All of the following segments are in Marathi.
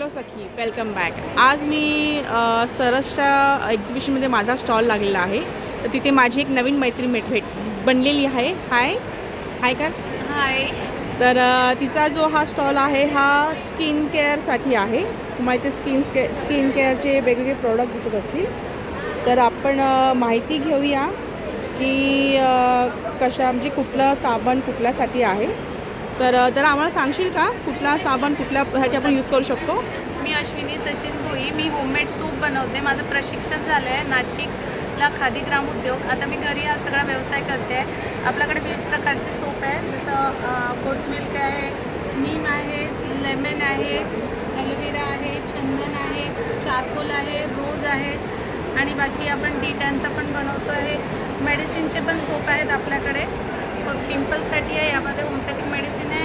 हॅलो सखी, वेलकम बॅक. आज मी सरसच्या एक्झिबिशनमध्ये माझा स्टॉल लागलेला आहे. तर तिथे माझी एक नवीन मैत्रीण भेट बनलेली आहे. हाय हाय कर. हाय. तर तिचा जो हा स्टॉल आहे हा स्किन केअरसाठी आहे. तुम्हाला इथे स्किन केअरचे वेगवेगळे प्रोडक्ट दिसत असतील. तर आपण माहिती घेऊया की कशा म्हणजे कुठलं साबण कुठल्यासाठी आहे. तर आम्हाला सांगशील का कुठला साबण कुठल्यासाठी आपण यूज करू शकतो? मी अश्विनी सचिन भोई. मी होममेड सूप बनवते. माझं प्रशिक्षण झालं आहे नाशिकला खादी ग्राम उद्योग. आता मी घरी हा सगळा व्यवसाय करते. आपल्याकडे विविध प्रकारचे सूप आहे, जसं गोट मिल्क आहे, नीम आहे, लेमन आहे, ॲलोवेरा आहे, चंदन आहे, चारकोल आहे, रोज आहे आणि बाकी आपण डिटॅनचं पण बनवतो आहे. मेडिसिनचे पण सूप आहेत आपल्याकडे. पिंपलसाठी आहे, यामध्ये होमिओपॅथिक मेडिसिन आहे.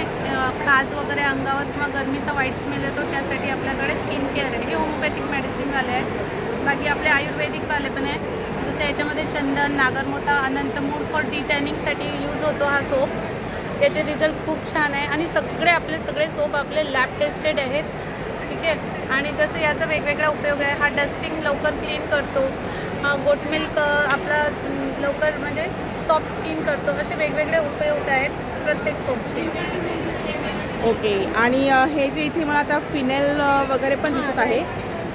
खाज वगैरे अंगावर किंवा गरमीचा व्हाईट स्मेल येतो त्यासाठी आपल्याकडे स्किन केअर आहे, हे होमिओपॅथिक मेडिसिनवाले आहे. बाकी आपले आयुर्वेदिकवाले पण आहे, जसं याच्यामध्ये चंदन, नागरमोथा, अनंतमूळ फॉर डिटॅनिंगसाठी यूज होतो हा सोप. याचे रिझल्ट खूप छान आहे आणि आपले सगळे सोप आपले लॅब टेस्टेड आहेत. ठीक आहे. आणि जसं याचा वेगवेगळा उपयोग आहे, हा डस्टिंग लवकर क्लीन करतो, गोट मिल्क आपला लवकर म्हणजे सॉफ्ट स्किन करतो. असे वेगवेगळे उपयोग आहेत प्रत्येक सोपचे. ओके. आणि हे जे इथे मला आता फिनेल वगैरे पण दिसत आहे,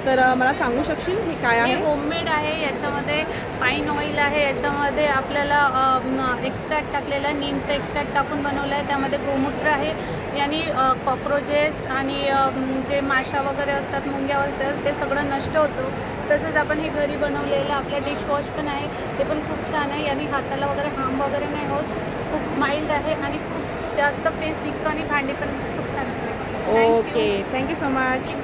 तर मला सांगू शकशील हे काय हे आहे? होममेड आहे. याच्यामध्ये पाईन ऑइल आहे, याच्यामध्ये आपल्याला एक्स्ट्रॅक्ट टाकलेला नीमचा एक्स्ट्रॅक्ट टाकून बनवलं आहे. त्यामध्ये गोमूत्र आहे, यानी कॉक्रोचेस आणि जे माशा वगैरे असतात, मुंग्या वगैरे, ते सगळं नष्ट होतं. तसंच आपण हे घरी बनवलेलं आपलं डिशवॉश पण आहे, ते पण खूप छान आहे. यानी हाताला वगैरे हार्म वगैरे नाही होत. खूप माइल्ड आहे आणि खूप जास्त फेस निघतो आणि भांडी पण खूप छान झाली. Okay, thank you so much.